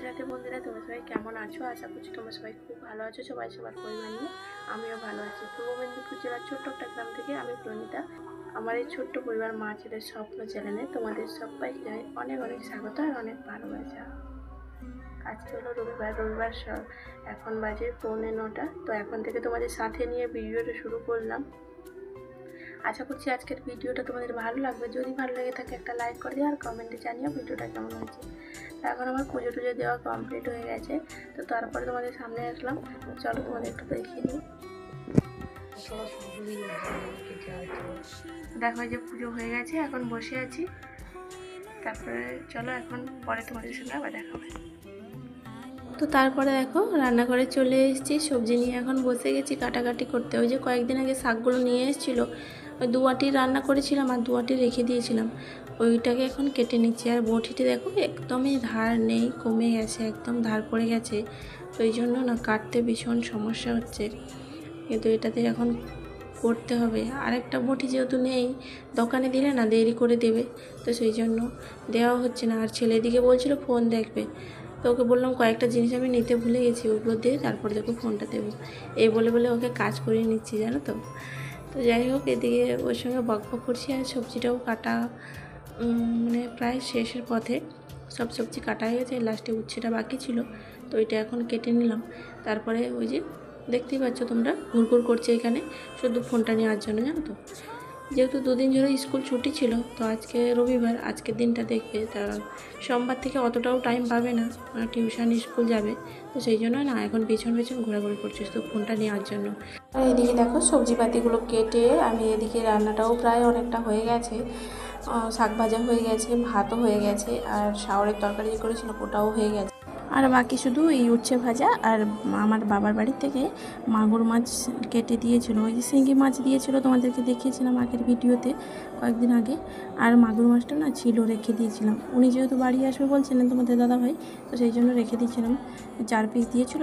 রাতে বন্ধুরা, তোমরা সবাই কেমন আছো? আশা করছি তোমরা সবাই খুব ভালো আছো। সবাই সবার পরিবার নিয়ে আমিও ভালো আছি। পূর্ব মেদিনীপুর জেলার ছোট্ট একটা গ্রাম থেকে আমি প্রণীতা। আমার এই ছোট্ট পরিবার মা ছেলের স্বপ্ন চ্যানেলে তোমাদের সবাইকে জানাই অনেক অনেক স্বাগত আর অনেক ভালোবাসা। আজকে হলো রবিবার এখন বাজে 8:45। তো এখন থেকে তোমাদের সাথে নিয়ে ভিডিওটা শুরু করলাম। আশা করছি আজকের ভিডিওটা তোমাদের ভালো লাগবে। যদি ভালো লেগে থাকে একটা লাইক করে দিও আর কমেন্টে জানিও ভিডিওটা কেমন হয়েছে। এখন আমার পুজো টুজো দেওয়া কমপ্লিট হয়ে গেছে। তো তারপরে তোমাদের সামনে আসলাম। চলো তোমাদের একটু দেখিয়ে দিই। দেখো যে পুজো হয়ে গেছে, এখন বসে আছি। তারপরে চলো এখন পরে তোমাদের সঙ্গে আবার দেখা হবে। তো তারপরে দেখো রান্নাঘরে চলে এসেছি, সবজি নিয়ে এখন বসে গেছি কাটাকাটি করতে। ওই যে কয়েকদিন আগে শাকগুলো নিয়ে এসেছিলো, ওই 2 আঁটি রান্না করেছিলাম আর 2 আঁটি রেখে দিয়েছিলাম, ওইটাকে এখন কেটে নিচ্ছি। আর বঁটিতে দেখো একদমই ধার নেই, কমে গেছে, একদম ধার পড়ে গেছে। তো এই জন্য না কাটতে ভীষণ সমস্যা হচ্ছে, কিন্তু এটাতে এখন করতে হবে। আরেকটা বঁটি যেহেতু নেই, দোকানে দিলে না দেরি করে দেবে, তো সেই জন্য দেওয়া হচ্ছে না। আর ছেলেদিকে বলছিল ফোন দেখবে, তো ওকে বললাম কয়েকটা জিনিস আমি নিতে ভুলে গেছি, ওগুলো দিয়ে তারপরে দেখো ফোনটা দেবো, এই বলে বলে ওকে কাজ করিয়ে নিচ্ছি, জানো তো। তো যাই হোক, এদিকে ওর সঙ্গে বকবক করছি। আর সবজিটাও কাটা মানে প্রায় শেষের পথে, সব সবজি কাটা হয়ে গেছে, লাস্টে উচ্ছেটা বাকি ছিল, তো এটা এখন কেটে নিলাম। তারপরে ওই যে দেখতেই পাচ্ছ তোমরা, ঘুরঘুর করছে এখানে শুধু ফোনটা নেওয়ার জন্য, জানো তো। যেহেতু 2 দিন ধরে স্কুল ছুটি ছিল, তো আজকে রবিবার, আজকের দিনটা দেখবে। তা সোমবার থেকে অতটাও টাইম পাবে না, টিউশন স্কুল যাবে, তো সেই জন্য না এখন পেছন পেছন ঘোরাঘুরি করছে শুধু ফোনটা নেওয়ার জন্য। আর এদিকে দেখো সবজিপাতিগুলো কেটে আমি এদিকে রান্নাটাও প্রায় অনেকটা হয়ে গেছে। শাক ভাজা হয়ে গেছে, ভাতও হয়ে গেছে, আর শাওরের তরকারি যে করেছিলাম ওটাও হয়ে গেছে। আর বাকি শুধু এই উচ্ছে ভাজা। আর আমার বাবার বাড়ি থেকে মাগুর মাছ কেটে দিয়েছিল, ওই যে শিঙ্গি মাছ দিয়েছিল, তোমাদেরকে দেখিয়েছিলাম আগের ভিডিওতে কয়েকদিন আগে। আর মাগুর মাছটা না ছিল, রেখে দিয়েছিলাম। উনি যেহেতু বাড়ি আসবে বলছিলেন তোমাদের দাদাভাই, তো সেই জন্য রেখে দিয়েছিলাম। 4 পিস দিয়েছিল,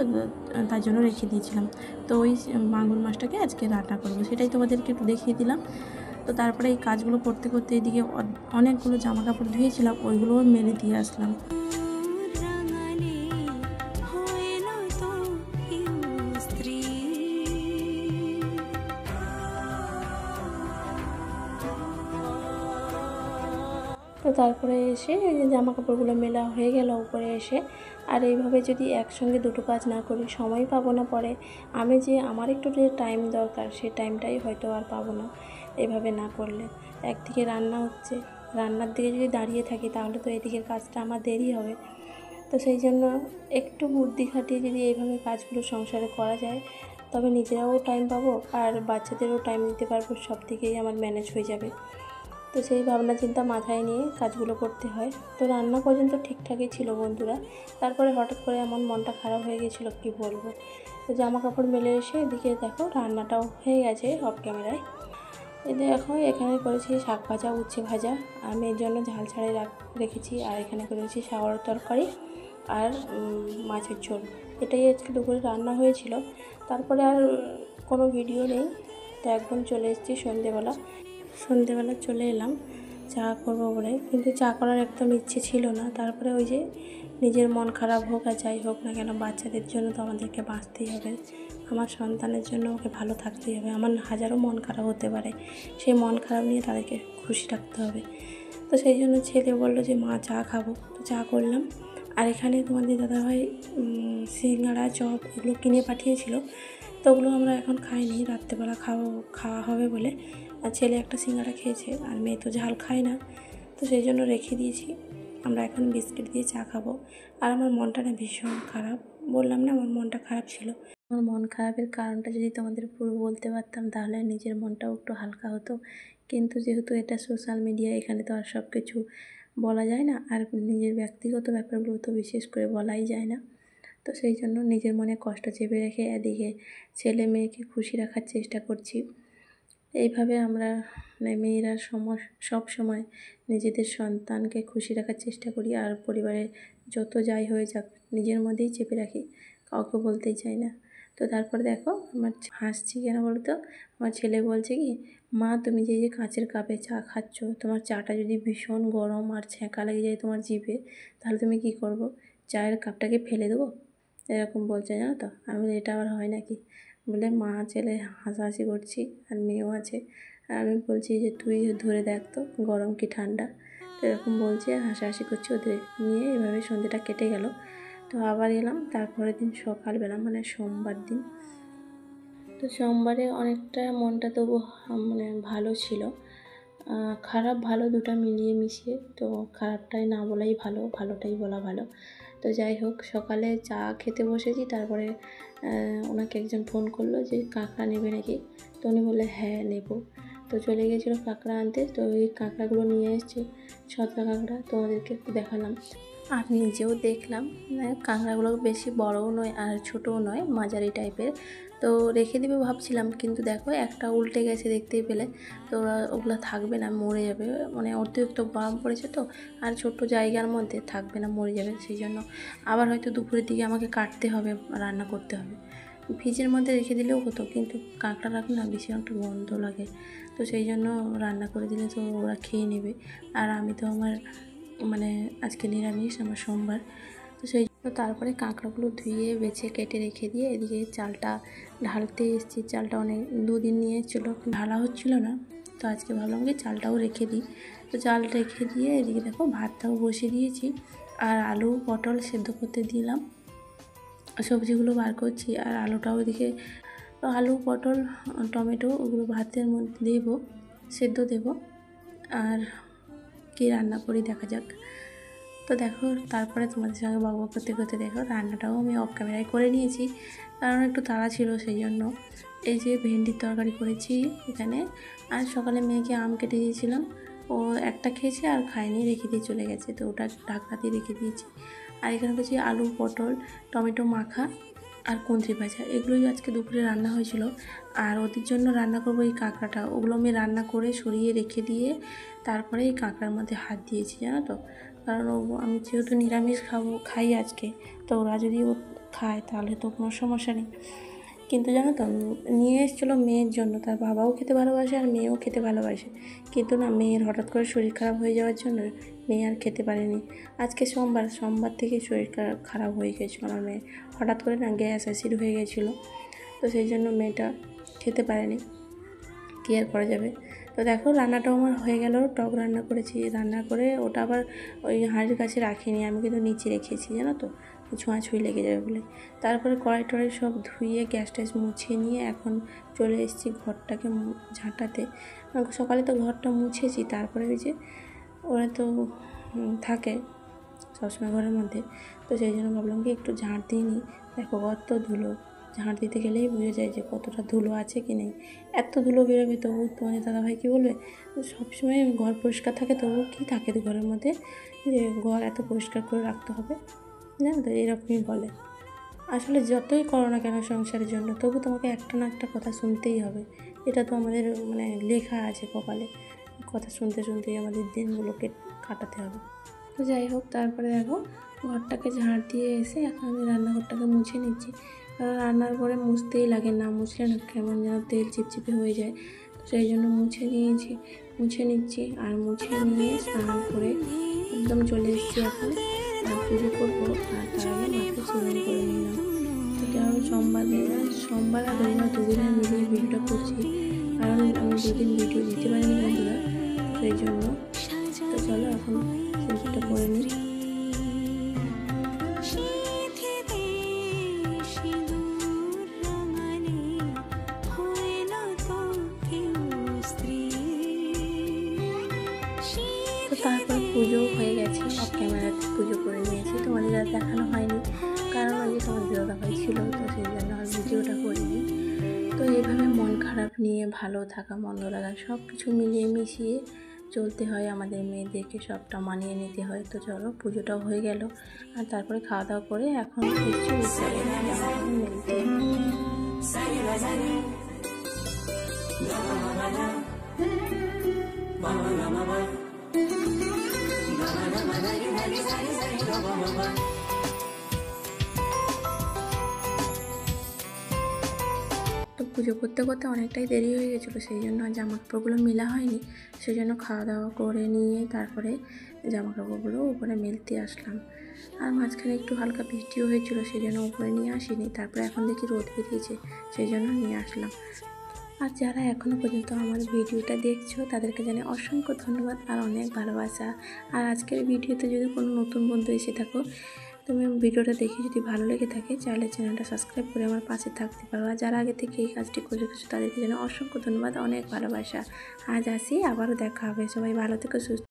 তার জন্য রেখে দিয়েছিলাম। তো ওই মাগুর মাছটাকে আজকে রান্না করবো, সেটাই তোমাদেরকে একটু দেখিয়ে দিলাম। তো তারপরে এই কাজগুলো করতে করতে এদিকে অনেকগুলো জামা কাপড় ধুয়েছিলাম, ওইগুলোও মেলে দিয়ে আসলাম। তো তারপরে এসে জামা কাপড়গুলো মেলা হয়ে গেল উপরে এসে। আর এইভাবে যদি একসঙ্গে দুটো কাজ না করি সময় পাবো না পরে। আমি যে আমার একটু যে টাইম দরকার, সেই টাইমটাই হয়তো আর পাবো না এভাবে না করলে। একদিকে রান্না হচ্ছে, রান্নার দিকে যদি দাঁড়িয়ে থাকি তাহলে তো এদিকের কাজটা আমার দেরি হবে। তো সেই জন্য একটু বুদ্ধি খাটিয়ে যদি এইভাবে কাজগুলো সংসারে করা যায়, তবে নিজেরাও টাইম পাবো আর বাচ্চাদেরও টাইম দিতে পারবো, সব দিকেই আমার ম্যানেজ হয়ে যাবে। তো সেই ভাবনা চিন্তা মাথায় নিয়ে কাজগুলো করতে হয়। তো রান্না পর্যন্ত ঠিকঠাকই ছিল বন্ধুরা, তারপরে হঠাৎ করে এমন মনটা খারাপ হয়ে গেছিলো কি বলবো। তো জামা কাপড় মেলে এসে এদিকে দেখো রান্নাটাও হয়ে গেছে অফ ক্যামেরায়। এদের এখন এখানে করেছি শাক ভাজা, উচ্ছে ভাজা, আর মেয়ের জন্য ঝাল ছাড়াই রেখেছি। আর এখানে করেছি শাওয়ার তরকারি আর মাছের ঝোল। এটাই আজকে দুপুরে রান্না হয়েছিল। তারপরে আর কোনো ভিডিও নেই। তো একদম চলে এসেছি সন্ধেবেলা চলে এলাম চা করবো বলে, কিন্তু চা করার একদম ইচ্ছে ছিল না। তারপরে ওই যে নিজের মন খারাপ হোক আর যাই হোক না কেন, বাচ্চাদের জন্য তো আমাদেরকে বাঁচতেই হবে, আমার সন্তানের জন্য ওকে ভালো থাকতেই হবে। আমার হাজারো মন খারাপ হতে পারে, সেই মন খারাপ নিয়ে তাদেরকে খুশি রাখতে হবে। তো সেই জন্য ছেলে বললো যে মা চা খাবো, তো চা করলাম। আর এখানে তোমাদের দাদাভাই সিঙ্গাড়া চপ এগুলো কিনে পাঠিয়েছিল, তো ওগুলো আমরা এখন খাইনি, রাত্রেবেলা খাওয়া হবে বলে। আর ছেলে একটা সিঙ্গাড়া খেয়েছে, আর মেয়ে তো ঝাল খায় না, তো সেই জন্য রেখে দিয়েছি। আমরা এখন বিস্কিট দিয়ে চা খাবো। আর আমার মনটা না ভীষণ খারাপ, বললাম না আমার মনটা খারাপ ছিল। আমার মন খারাপের কারণটা যদি তোমাদের পুরো বলতে পারতাম তাহলে নিজের মনটাও একটু হালকা হতো, কিন্তু যেহেতু এটা সোশ্যাল মিডিয়া, এখানে তো আর সব কিছু বলা যায় না, আর নিজের ব্যক্তিগত ব্যাপারগুলো তো বিশেষ করে বলাই যায় না। তো সেই জন্য নিজের মনে কষ্ট চেপে রেখে এদিকে ছেলে মেয়েকে খুশি রাখার চেষ্টা করছি। এইভাবে আমরা মেয়েরা সব সময় নিজেদের সন্তানকে খুশি রাখার চেষ্টা করি, আর পরিবারে যত যাই হয়ে যাক নিজের মধ্যেই চেপে রাখি, কাউকে বলতেই চাই না। তো তারপরে দেখো আমার হাসছি কেন বলো তো, আমার ছেলে বলছে কি, মা তুমি যে কাঁচের কাপে চা খাচ্ছ, তোমার চাটা যদি ভীষণ গরম আর ছ্যাঁকা লেগে যায় তোমার জিভে, তাহলে তুমি কী করবো? চায়ের কাপটাকে ফেলে দেবো, এরকম বলছে জানো তো। আমি বলি এটা আবার হয় নাকি, বলে মা ছেলে হাসাহাসি করছি আর মেয়েও আছে, আর আমি বলছি যে তুই ধরে দেখ তো গরম কি ঠান্ডা, তো এরকম বলছি আর হাসাহাসি করছি। ওদের নিয়ে এভাবে সন্ধ্যেটা কেটে গেল। তো আবার এলাম তারপরের দিন সকালবেলা, মানে সোমবার দিন। তো সোমবারে অনেকটা মনটা তবু মানে ভালো ছিল, খারাপ ভালো দুটা মিলিয়ে মিশিয়ে। তো খারাপটাই না বলাই ভালো, ভালোটাই বলা ভালো। তো যাই হোক, সকালে চা খেতে বসেছি, তারপরে ওনাকে একজন ফোন করলো যে কাঁকড়া নেবে নাকি, তো উনি বললে হ্যাঁ নেব। তো চলে গিয়েছিলো কাঁকড়া আনতে। তো ওই কাঁকড়াগুলো নিয়ে এসেছে, ছতরা কাঁকড়া, তোমাদেরকে একটু দেখালাম আর নিজেও দেখলাম। কাঁকড়াগুলো বেশি বড়ও নয় আর ছোটও নয়, মাঝারি টাইপের। তো রেখে দেবে ভাবছিলাম, কিন্তু দেখো একটা উল্টে গেছে দেখতেই পেলে। তো ওগুলো থাকবে না, মরে যাবে, মানে অতিরিক্ত গরম পড়েছে তো, আর ছোট্ট জায়গার মধ্যে থাকবে না, মরে যাবে। সেই জন্য আবার হয়তো দুপুরের দিকে আমাকে কাটতে হবে, রান্না করতে হবে। ফ্রিজের মধ্যে রেখে দিলেও হতো, কিন্তু কাঁকড়া রাখলে না বেশি একটা গন্ধ লাগে। তো সেই জন্য রান্না করে দিলে তো ওরা খেয়ে নেবে। আর আমি তো আমার মানে আজকে নিরামিষ, আমার সোমবার। তো সেই জন্য তারপরে কাঁকড়াগুলো ধুয়ে বেছে কেটে রেখে দিয়ে এদিকে চালটা ঢালতে এসেছি। চালটা অনেক দুদিন নিয়ে এসেছিলো, ঢালা হচ্ছিলো না, তো আজকে ভাবলাম কি চালটাও রেখে দিই। তো চাল রেখে দিয়ে এদিকে দেখো ভাতটাও বসিয়ে দিয়েছি, আর আলু পটল সেদ্ধ করতে দিলাম, সবজিগুলো বার করছি। আর আলুটাও এদিকে, আলু পটল টমেটো ওগুলো ভাতের মধ্যে দেবো, সেদ্ধ দেবো। আর কী রান্না করি দেখা যাক। তো দেখো তারপরে তোমাদের সঙ্গে বকবক করতে করতে দেখো রান্নাটাও আমি অফ ক্যামেরায় করে নিয়েছি, কারণ একটু তাড়া ছিল সেই জন্য। এই যে ভেন্ডির তরকারি করেছি এখানে, আর সকালে মেয়েকে আম কেটে দিয়েছিলাম, ও একটা খেয়েছে আর খায়নি, রেখে দিয়ে চলে গেছে, তো ওটা ঢাকা দিয়ে রেখে দিয়েছি। আর এখানে করেছি আলু পটল টমেটো মাখা আর কুঁদরি ভাজা, এগুলোই আজকে দুপুরে রান্না হয়েছিল। আর ওদের জন্য রান্না করবো এই কাঁকড়াটা, ওগুলো আমি রান্না করে সরিয়ে রেখে দিয়ে তারপরে এই কাঁকড়ার মধ্যে হাত দিয়েছি জানো তো। কারণ আমি যেহেতু নিরামিষ খাই আজকে, তো ওরা যদি ও খায় তাহলে তো কোনো সমস্যা নেই। কিন্তু জানো তো নিয়ে এসেছিলো মেয়ের জন্য, তার বাবাও খেতে ভালোবাসে আর মেয়েও খেতে ভালোবাসে, কিন্তু না মেয়ের হঠাৎ করে শরীর খারাপ হয়ে যাওয়ার জন্য মেয়ে আর খেতে পারেনি। আজকে সোমবার থেকে শরীর খারাপ হয়ে গেছিলো আমার মেয়ে, হঠাৎ করে না গ্যাস অ্যাসিড হয়ে গেছিলো, তো সেই জন্য মেয়েটা খেতে পারেনি, কী আর করা যাবে। তো দেখো রান্নাটাও আমার হয়ে গেল, টক রান্না করেছি, রান্না করে ওটা আবার ওই হাঁড়ির কাছে রাখিনি, আমি কিন্তু নিচে রেখেছি জানো তো, ছোঁয়াছুঁই লেগে যাবে বলে। তারপরে কড়াই টড়াই সব ধুয়ে গ্যাস ট্যাস মুছিয়ে নিয়ে এখন চলে এসেছি ঘরটাকে ঝাঁটাতে। সকালে তো ঘরটা মুছেছি, তারপরে ওই যে ওরা তো থাকে সবসময় ঘরের মধ্যে, তো সেই জন্য ভাবলাম কি একটু ঝাঁট দিয়ে নিই। দেখো কত ধুলো, ঝাঁট দিতে গেলেই বোঝা যায় যে কতটা ধুলো আছে কি নেই। এত ধুলো বেরোবে, তবু তোমাদের দাদাভাই কী বলবে, সবসময় ঘর পরিষ্কার থাকে, তবু কী থাকে ঘরের মধ্যে যে ঘর এত পরিষ্কার করে রাখতে হবে, জানো তো, এরকমই বলে। আসলে যতই করো না কেন সংসারের জন্য, তবু তোমাকে একটা না একটা কথা শুনতেই হবে, এটা তো আমাদের মানে লেখা আছে কপালে, কথা শুনতে শুনতেই আমাদের দিনগুলোকে কাটাতে হবে। তো যাই হোক, তারপরে দেখো ঘরটাকে ঝাড় দিয়ে এসে এখন আমি রান্নাঘরটাকে মুছে নিচ্ছি, কারণ রান্নার পরে মুছতেই লাগে, না মুছলে না কেমন যেন তেল চিপচিপে হয়ে যায়, তো সেই জন্য মুছে নিচ্ছি। আর মুছে নিয়ে স্নান করে একদম চলে এসেছি এখন, আর পুজো করবো। আর তার আগে মাকে স্নান করে নিলাম। তো কেমন সোমবার আর রবিবার দুদিনের মিলিয়ে ভিডিওটা করছি, কারণ আমি দুদিন ভিডিও দিতে পারিনি বন্ধুরা, সেই জন্য। তো চলো এখন সিঁদুরটা করে নিই। তারপর পুজো হয়ে গেছে, অফ ক্যামেরাতে পুজো করে নিয়েছি, তোমাদের আর দেখানো হয়নি, কারণ ওই যে তোমাদের দাদাভাই ছিল, তো সেই জন্য আর ভিডিওটা করিনি। তো এইভাবে মন খারাপ নিয়ে ভালো থাকা মন্দ লাগা সব কিছু মিলিয়ে মিশিয়ে চলতে হয় আমাদের মেয়েদেরকে, সবটা মানিয়ে নিতে হয়। তো চলো পুজোটাও হয়ে গেল, আর তারপরে খাওয়া দাওয়া করে এখন তো পুজো করতে করতে অনেকটাই দেরি হয়ে গেছিলো, সেই জন্য জামা কাপড়গুলো মেলা হয়নি। সেই জন্য খাওয়া দাওয়া করে নিয়ে তারপরে জামা কাপড়গুলো উপরে মেলতে আসলাম। আর মাঝখানে একটু হালকা বৃষ্টিও হয়েছিল, সেই জন্য উপরে নিয়ে আসিনি। তারপরে এখন দেখি রোদ বেরিয়েছে, সেই জন্য নিয়ে আসলাম। আর যারা এখনও পর্যন্ত আমার ভিডিওটা দেখছো তাদেরকে জানাই অসংখ্য ধন্যবাদ আর অনেক ভালোবাসা। আর আজকের ভিডিওতে যদি কোনো নতুন বন্ধু এসে থাকো, তুমি ভিডিওটা দেখে যদি ভালো লেগে থাকে চাইলে চ্যানেলটা সাবস্ক্রাইব করে আমার পাশে থাকতে পারো। আর যারা আগে থেকে এই কাজটি করে রেখেছো তাদেরকে জানাই অসংখ্য ধন্যবাদ, অনেক ভালোবাসা। আজ আসি, আবারও দেখা হবে। সবাই ভালো থেকো, সুস্থ।